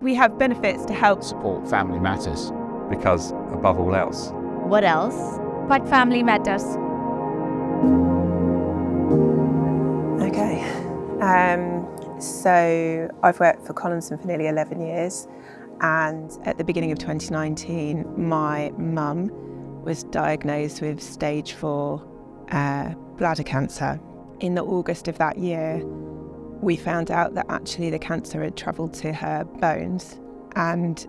We have benefits to help support family matters. Because, above all else, what else? But family matters. Okay. So I've worked for Collinson for nearly 11 years, and at the beginning of 2019, my mum was diagnosed with stage 4 bladder cancer. In the August of that year, we found out that actually the cancer had travelled to her bones, and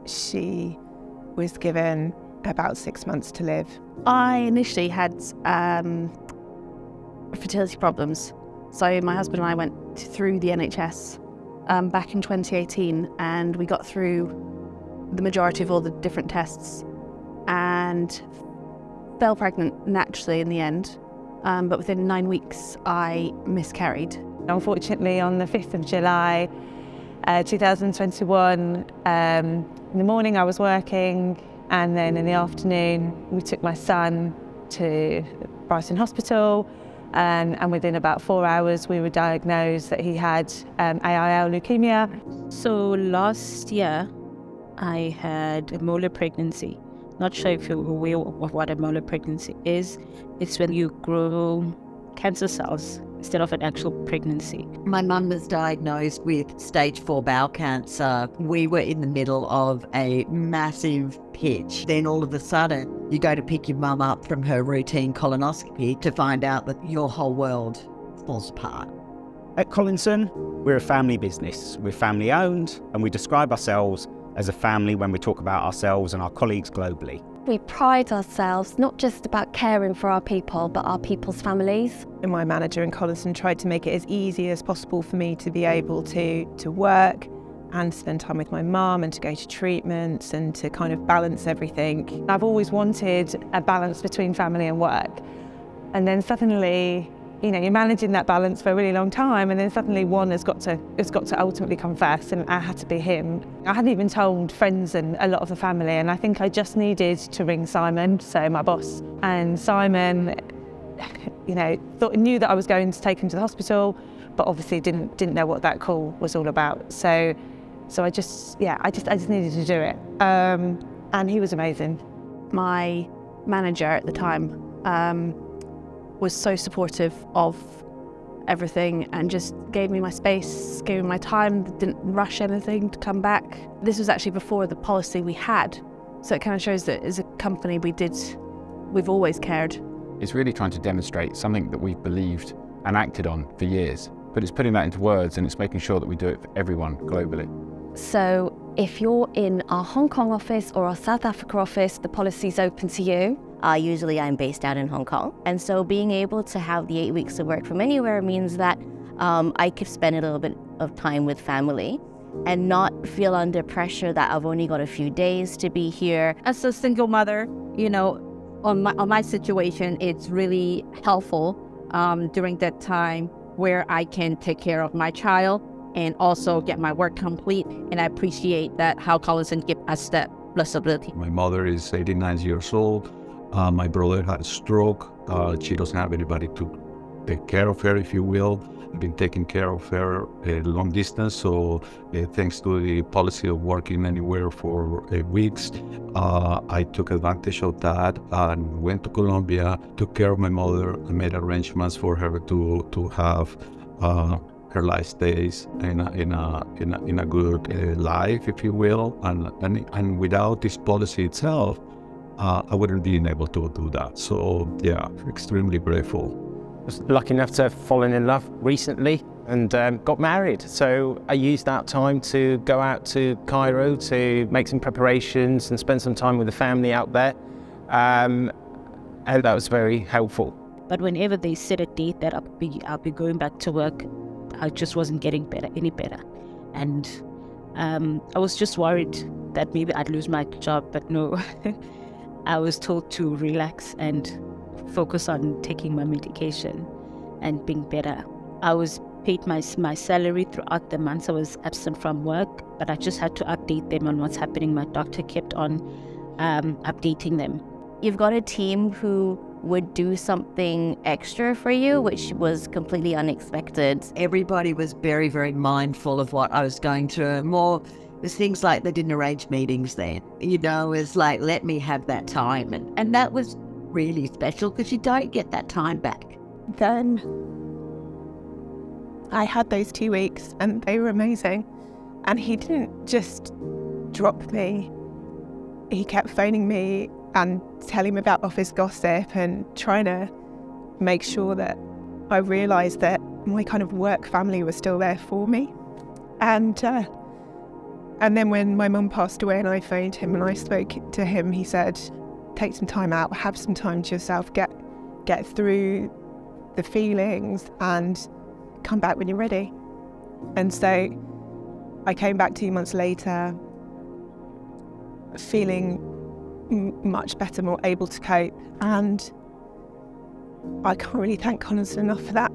she was given about 6 months to live. I initially had fertility problems. So my husband and I went through the NHS back in 2018, and we got through the majority of all the different tests and fell pregnant naturally in the end. But within 9 weeks, I miscarried. Unfortunately, on the 5th of July 2021, in the morning I was working, and then in the afternoon we took my son to Brighton Hospital, and within about 4 hours we were diagnosed that he had AIL leukemia. So last year I had a molar pregnancy. Not sure if you're aware of what a molar pregnancy is. It's when you grow cancer cells instead of an actual pregnancy. My mum was diagnosed with stage 4 bowel cancer. We were in the middle of a massive pitch. Then all of a sudden, you go to pick your mum up from her routine colonoscopy to find out that your whole world falls apart. At Collinson, we're a family business. We're family owned, and we describe ourselves as a family when we talk about ourselves and our colleagues globally. We pride ourselves not just about caring for our people, but our people's families. And my manager in Collinson tried to make it as easy as possible for me to be able to work and spend time with my mum and to go to treatments and to kind of balance everything. I've always wanted a balance between family and work. And then suddenly, you know, you're managing that balance for a really long time, and then suddenly one has got to ultimately come first, and I had to be him. I hadn't even told friends and a lot of the family, and I think I just needed to ring Simon, so my boss. And Simon, you know, knew that I was going to take him to the hospital, but obviously didn't know what that call was all about. So I just needed to do it, and he was amazing. My manager at the time was so supportive of everything and just gave me my space, gave me my time, didn't rush anything to come back. This was actually before the policy we had, so it kind of shows that as a company we've always cared. It's really trying to demonstrate something that we've believed and acted on for years, but it's putting that into words, and it's making sure that we do it for everyone globally. So if you're in our Hong Kong office or our South Africa office, the policy's open to you. Usually I'm based out in Hong Kong. And so being able to have the 8 weeks of work from anywhere means that I could spend a little bit of time with family and not feel under pressure that I've only got a few days to be here. As a single mother, you know, on my situation, it's really helpful during that time where I can take care of my child and also get my work complete. And I appreciate that how Collinson give us that flexibility. My mother is 89 years old. My brother had a stroke. She doesn't have anybody to take care of her, if you will. I've been taking care of her long distance, so thanks to the policy of working anywhere for weeks, I took advantage of that and went to Colombia, took care of my mother, and made arrangements for her to have her last days in a good life, if you will. And without this policy itself, I wouldn't be able to do that. So yeah, extremely grateful. I was lucky enough to have fallen in love recently and got married. So I used that time to go out to Cairo to make some preparations and spend some time with the family out there. And that was very helpful. But whenever they set a date that I'll be going back to work, I just wasn't getting any better. And I was just worried that maybe I'd lose my job, but no. I was told to relax and focus on taking my medication and being better. I was paid my salary throughout the months I was absent from work, but I just had to update them on what's happening. My doctor kept on updating them. You've got a team who would do something extra for you, which was completely unexpected. Everybody was very, very mindful of what I was going through. More, it was things like they didn't arrange meetings then. You know, it was like, let me have that time. And that was really special because you don't get that time back. Then I had those 2 weeks and they were amazing. And he didn't just drop me. He kept phoning me and telling me about office gossip and trying to make sure that I realised that my kind of work family was still there for me. And then when my mum passed away and I phoned him and I spoke to him, he said, take some time out, have some time to yourself, get through the feelings and come back when you're ready. And so I came back 2 months later feeling much better, more able to cope, and I can't really thank Collinson enough for that.